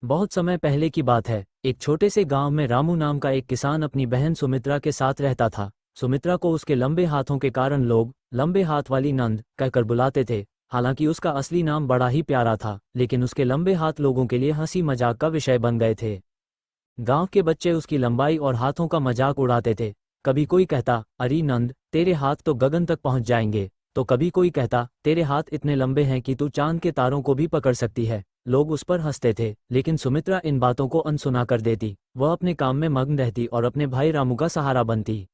बहुत समय पहले की बात है। एक छोटे से गांव में रामू नाम का एक किसान अपनी बहन सुमित्रा के साथ रहता था। सुमित्रा को उसके लंबे हाथों के कारण लोग लंबे हाथ वाली नंद कहकर बुलाते थे। हालांकि उसका असली नाम बड़ा ही प्यारा था, लेकिन उसके लंबे हाथ लोगों के लिए हंसी मजाक का विषय बन गए थे। गांव के बच्चे उसकी लंबाई और हाथों का मजाक उड़ाते थे। कभी कोई कहता, अरे नंद, तेरे हाथ तो गगन तक पहुंच जाएंगे। तो कभी कोई कहता, तेरे हाथ इतने लंबे हैं कि तू चांद के तारों को भी पकड़ सकती है। लोग उस पर हंसते थे, लेकिन सुमित्रा इन बातों को अनसुना कर देती। वह अपने काम में मग्न रहती और अपने भाई रामू का सहारा बनती।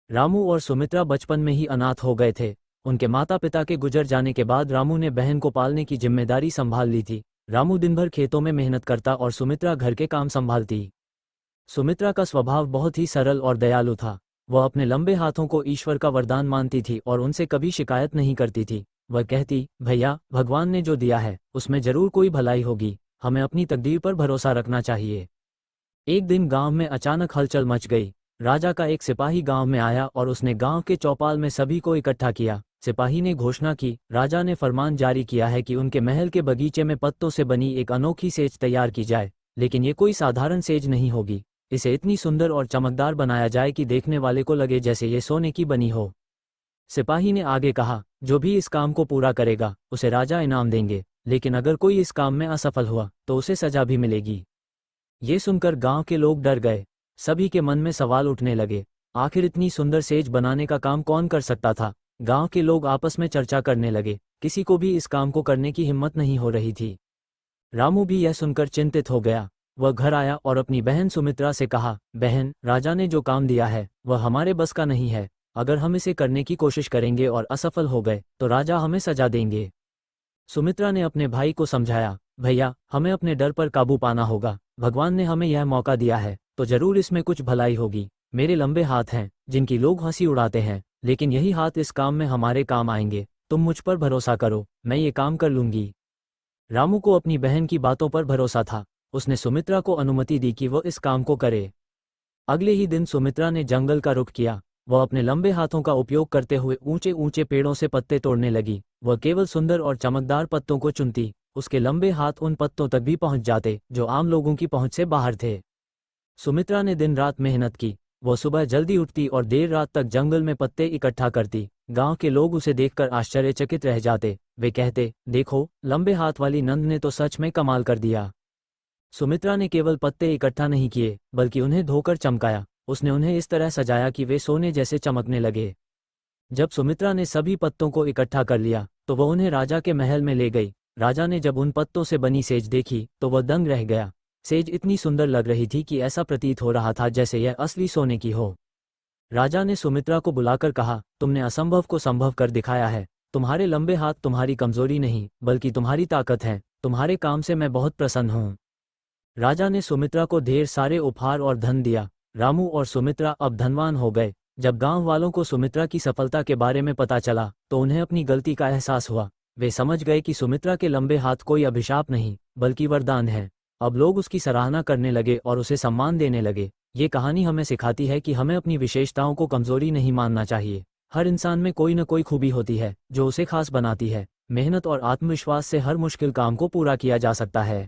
रामू और सुमित्रा बचपन में ही अनाथ हो गए थे। उनके माता पिता के गुजर जाने के बाद रामू ने बहन को पालने की जिम्मेदारी संभाल ली थी। रामू दिन भर खेतों में मेहनत करता और सुमित्रा घर के काम संभालती। सुमित्रा का स्वभाव बहुत ही सरल और दयालु था। वह अपने लंबे हाथों को ईश्वर का वरदान मानती थी और उनसे कभी शिकायत नहीं करती थी। वह कहती, भैया, भगवान ने जो दिया है उसमें जरूर कोई भलाई होगी। हमें अपनी तकदीर पर भरोसा रखना चाहिए। एक दिन गांव में अचानक हलचल मच गई। राजा का एक सिपाही गांव में आया और उसने गांव के चौपाल में सभी को इकट्ठा किया। सिपाही ने घोषणा की, राजा ने फरमान जारी किया है कि उनके महल के बगीचे में पत्तों से बनी एक अनोखी सेज तैयार की जाए। लेकिन ये कोई साधारण सेज नहीं होगी। इसे इतनी सुंदर और चमकदार बनाया जाए कि देखने वाले को लगे जैसे ये सोने की बनी हो। सिपाही ने आगे कहा, जो भी इस काम को पूरा करेगा उसे राजा इनाम देंगे, लेकिन अगर कोई इस काम में असफल हुआ तो उसे सजा भी मिलेगी। ये सुनकर गांव के लोग डर गए। सभी के मन में सवाल उठने लगे, आखिर इतनी सुंदर सेज बनाने का काम कौन कर सकता था। गांव के लोग आपस में चर्चा करने लगे। किसी को भी इस काम को करने की हिम्मत नहीं हो रही थी। रामू भी यह सुनकर चिंतित हो गया। वह घर आया और अपनी बहन सुमित्रा से कहा, बहन, राजा ने जो काम दिया है वह हमारे बस का नहीं है। अगर हम इसे करने की कोशिश करेंगे और असफल हो गए तो राजा हमें सजा देंगे। सुमित्रा ने अपने भाई को समझाया, भैया, हमें अपने डर पर काबू पाना होगा। भगवान ने हमें यह मौका दिया है तो जरूर इसमें कुछ भलाई होगी। मेरे लंबे हाथ हैं जिनकी लोग हंसी उड़ाते हैं, लेकिन यही हाथ इस काम में हमारे काम आएंगे। तुम मुझ पर भरोसा करो, मैं ये काम कर लूंगी। रामू को अपनी बहन की बातों पर भरोसा था। उसने सुमित्रा को अनुमति दी कि वह इस काम को करे। अगले ही दिन सुमित्रा ने जंगल का रुख किया। वह अपने लंबे हाथों का उपयोग करते हुए ऊंचे ऊंचे पेड़ों से पत्ते तोड़ने लगी। वह केवल सुंदर और चमकदार पत्तों को चुनती। उसके लंबे हाथ उन पत्तों तक भी पहुंच जाते जो आम लोगों की पहुंच से बाहर थे। सुमित्रा ने दिन रात मेहनत की। वह सुबह जल्दी उठती और देर रात तक जंगल में पत्ते इकट्ठा करती। गांव के लोग उसे देखकर आश्चर्यचकित रह जाते। वे कहते, देखो, लंबे हाथ वाली नंद ने तो सच में कमाल कर दिया। सुमित्रा ने केवल पत्ते इकट्ठा नहीं किए, बल्कि उन्हें धोकर चमकाया। उसने उन्हें इस तरह सजाया कि वे सोने जैसे चमकने लगे। जब सुमित्रा ने सभी पत्तों को इकट्ठा कर लिया तो वह उन्हें राजा के महल में ले गई। राजा ने जब उन पत्तों से बनी सेज देखी तो वह दंग रह गया। सेज इतनी सुंदर लग रही थी कि ऐसा प्रतीत हो रहा था जैसे यह असली सोने की हो। राजा ने सुमित्रा को बुलाकर कहा, तुमने असंभव को संभव कर दिखाया है। तुम्हारे लंबे हाथ तुम्हारी कमजोरी नहीं बल्कि तुम्हारी ताकत है। तुम्हारे काम से मैं बहुत प्रसन्न हूँ। राजा ने सुमित्रा को ढेर सारे उपहार और धन दिया। रामू और सुमित्रा अब धनवान हो गए। जब गांव वालों को सुमित्रा की सफलता के बारे में पता चला तो उन्हें अपनी गलती का एहसास हुआ। वे समझ गए कि सुमित्रा के लंबे हाथ कोई अभिशाप नहीं बल्कि वरदान है। अब लोग उसकी सराहना करने लगे और उसे सम्मान देने लगे। ये कहानी हमें सिखाती है कि हमें अपनी विशेषताओं को कमजोरी नहीं मानना चाहिए। हर इंसान में कोई न कोई खूबी होती है जो उसे खास बनाती है। मेहनत और आत्मविश्वास से हर मुश्किल काम को पूरा किया जा सकता है।